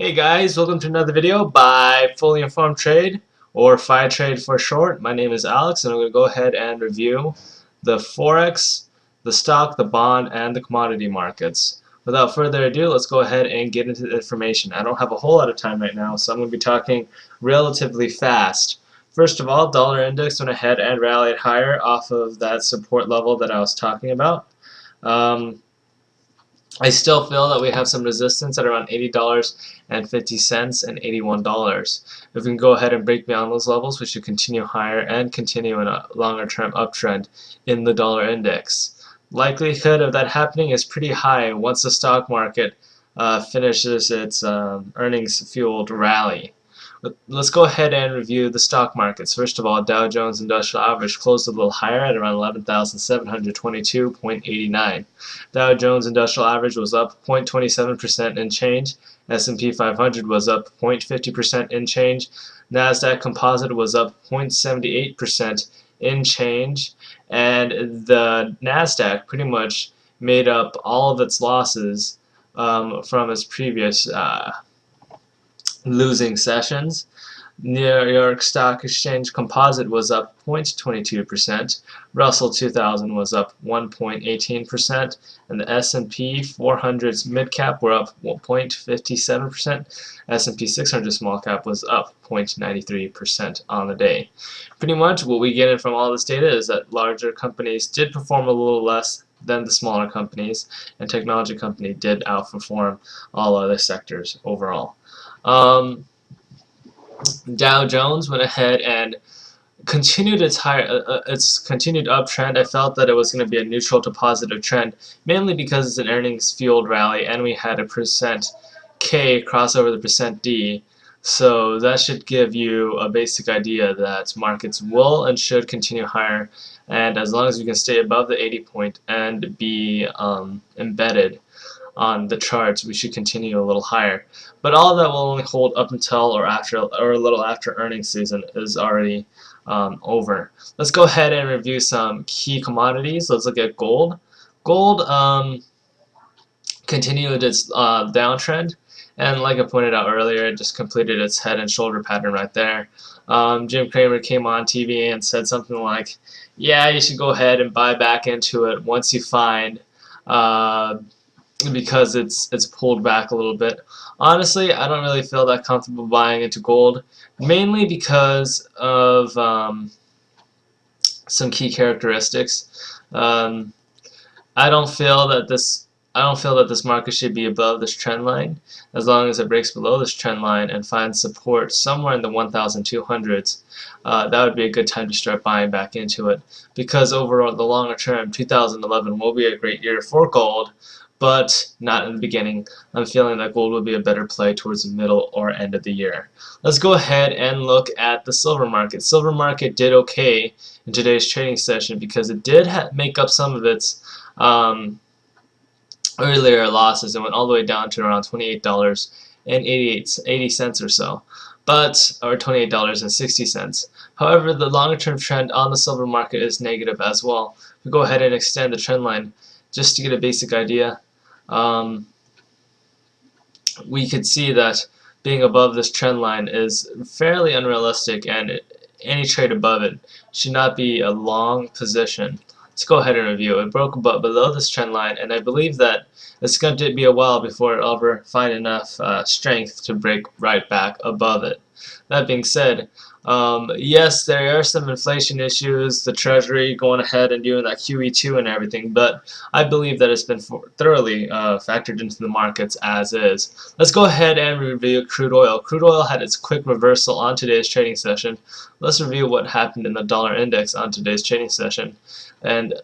Hey guys, welcome to another video by Fully Informed Trade, or FI Trade for short. My name is Alex and I'm going to go ahead and review the Forex, the stock, the bond, and the commodity markets. Without further ado, let's go ahead and get into the information. I don't have a whole lot of time right now, so I'm going to be talking relatively fast. First of all, dollar index went ahead and rallied higher off of that support level that I was talking about. I still feel that we have some resistance at around $80.50 and $81. If we can go ahead and break beyond those levels, we should continue higher and continue in a longer term uptrend in the dollar index. Likelihood of that happening is pretty high once the stock market finishes its earnings fueled rally. Let's go ahead and review the stock markets. First of all, Dow Jones Industrial Average closed a little higher at around 11,722.89. Dow Jones Industrial Average was up 0.27% in change. S&P 500 was up 0.50% in change. Nasdaq Composite was up 0.78% in change. And the Nasdaq pretty much made up all of its losses from its previous losing sessions. New York Stock Exchange Composite was up 0.22%, Russell 2000 was up 1.18%, and the S&P 400's mid-cap were up 0.57%. S&P 600 small cap was up 0.93% on the day. Pretty much what we get in from all this data is that larger companies did perform a little less than the smaller companies, and technology company did outperform all other sectors overall. Dow Jones went ahead and continued its continued uptrend. I felt that it was going to be a neutral to positive trend, mainly because it's an earnings fueled rally and we had a percent K cross over the percent D. So that should give you a basic idea that markets will and should continue higher, and as long as we can stay above the 80 point and be embedded on the charts, we should continue a little higher. But all of that will only hold up until or a little after earnings season is already over. Let's go ahead and review some key commodities. Let's look at gold. Gold continued its downtrend, and like I pointed out earlier, it just completed its head and shoulder pattern right there. Jim Cramer came on TV and said something like, yeah, you should go ahead and buy back into it once you find because it's pulled back a little bit. Honestly, I don't really feel that comfortable buying into gold, mainly because of some key characteristics. I don't feel that this market should be above this trend line. As long as it breaks below this trend line and finds support somewhere in the 1,200s, that would be a good time to start buying back into it. Because overall, the longer term, 2011 will be a great year for gold, but not in the beginning. I'm feeling that gold will be a better play towards the middle or end of the year. Let's go ahead and look at the silver market. Silver market did okay in today's trading session because it did make up some of its earlier losses and went all the way down to around $28.80 or so, or $28.60. However, the longer term trend on the silver market is negative as well. We go ahead and extend the trend line just to get a basic idea. We could see that being above this trend line is fairly unrealistic, and any trade above it should not be a long position. Let's go ahead and review. It broke below this trend line, and I believe that it's going to be a while before it'll ever find enough strength to break right back above it. That being said, yes, there are some inflation issues, the Treasury going ahead and doing that QE2 and everything, but I believe that it's been thoroughly factored into the markets as is. Let's go ahead and review crude oil. Crude oil had its quick reversal on today's trading session. Let's review what happened in the dollar index on today's trading session and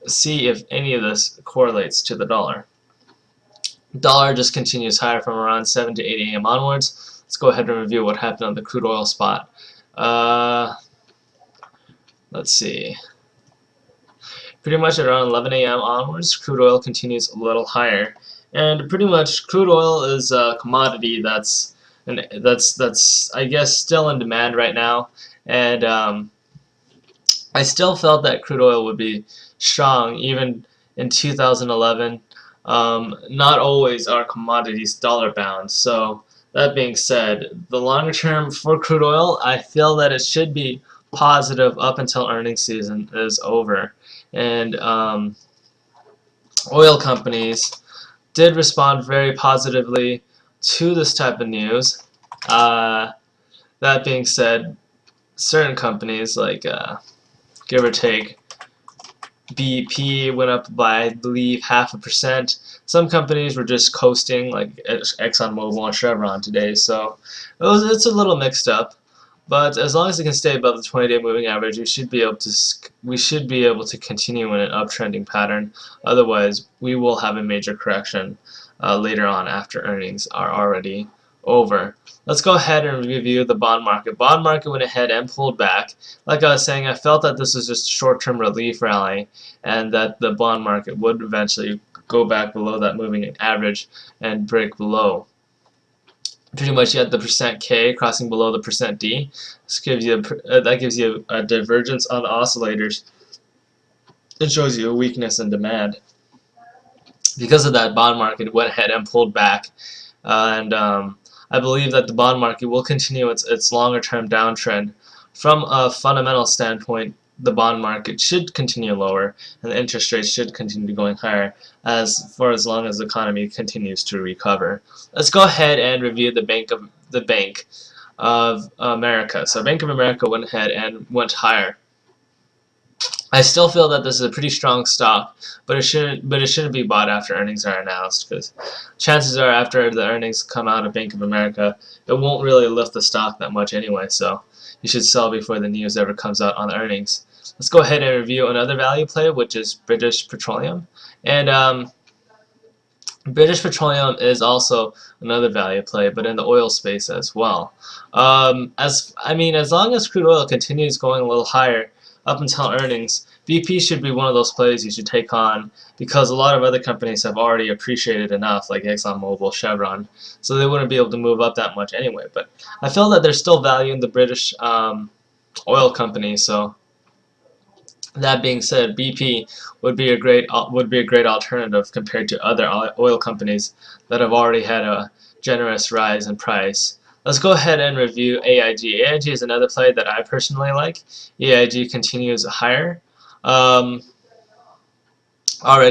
see if any of this correlates to the dollar. Dollar just continues higher from around 7 to 8 a.m. onwards. Let's go ahead and review what happened on the crude oil spot. Let's see. Pretty much at around 11 a.m. onwards, crude oil continues a little higher, and pretty much crude oil is a commodity that's I guess still in demand right now, and I still felt that crude oil would be strong even in 2011. Not always are commodities dollar bound, so That being said, the longer term for crude oil, I feel that it should be positive up until earnings season is over. And oil companies did respond very positively to this type of news. Uh, that being said, certain companies like give or take BP went up by, I believe, 0.5%. Some companies were just coasting, like ExxonMobil and Chevron today, so it's a little mixed up. But as long as it can stay above the 20-day moving average, we should be able to continue in an uptrending pattern. Otherwise, we will have a major correction later on after earnings are already over. Let's go ahead and review the bond market. Bond market went ahead and pulled back. Like I was saying, I felt that this was just a short-term relief rally and that the bond market would eventually go back below that moving average and break below. Pretty much you had the percent K crossing below the percent D. This gives you that gives you a divergence on the oscillators. It shows you a weakness in demand. Because of that, bond market went ahead and pulled back, and I believe that the bond market will continue its longer-term downtrend. From a fundamental standpoint, the bond market should continue lower, and the interest rates should continue going higher for as long as the economy continues to recover. Let's go ahead and review the Bank of America. So Bank of America went ahead and went higher. I still feel that this is a pretty strong stock, but it shouldn't be bought after earnings are announced, because chances are after the earnings come out of Bank of America, it won't really lift the stock that much anyway, so you should sell before the news ever comes out on earnings. Let's go ahead and review another value play, which is British Petroleum. And British Petroleum is also another value play, but in the oil space as well. As long as crude oil continues going a little higher up until earnings, BP should be one of those plays you should take on, because a lot of other companies have already appreciated enough, like ExxonMobil, Chevron, so they wouldn't be able to move up that much anyway. But I feel that there's still value in the British oil companies. So that being said, BP would be a great alternative compared to other oil companies that have already had a generous rise in price. Let's go ahead and review AIG. AIG is another play that I personally like. AIG continues higher. Already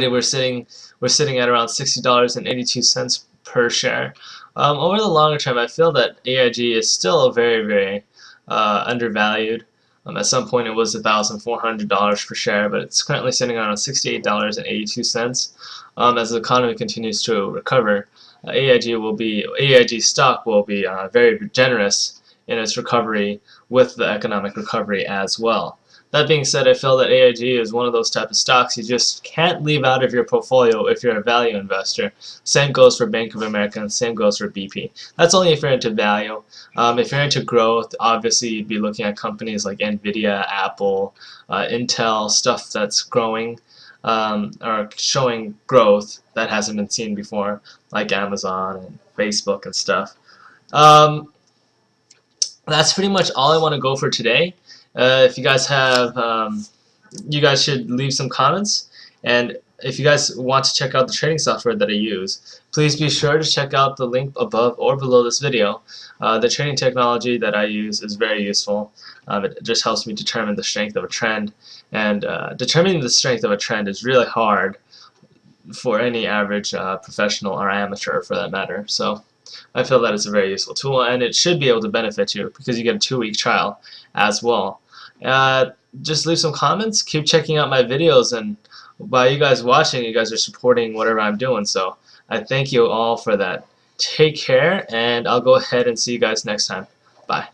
we're sitting at around $60.82 per share. Over the longer term, I feel that AIG is still very undervalued. At some point it was $1,400 per share, but it's currently sitting around $68.82. As the economy continues to recover, AIG stock will be very generous in its recovery with the economic recovery as well. That being said, I feel that AIG is one of those type of stocks you just can't leave out of your portfolio if you're a value investor. Same goes for Bank of America, and same goes for BP. That's only if you're into value. If you're into growth, obviously you'd be looking at companies like Nvidia, Apple, Intel, stuff that's growing or showing growth that hasn't been seen before, like Amazon and Facebook and stuff. That's pretty much all I want to go for today. If you guys have, you guys should leave some comments, and if you guys want to check out the trading software that I use, please be sure to check out the link above or below this video. The trading technology that I use is very useful. It just helps me determine the strength of a trend, and determining the strength of a trend is really hard for any average professional or amateur for that matter. So I feel that it's a very useful tool, and it should be able to benefit you because you get a 2-week trial as well. Just leave some comments, keep checking out my videos, and by you guys watching, you guys are supporting whatever I'm doing, so I thank you all for that. Take care, and I'll go ahead and see you guys next time. Bye.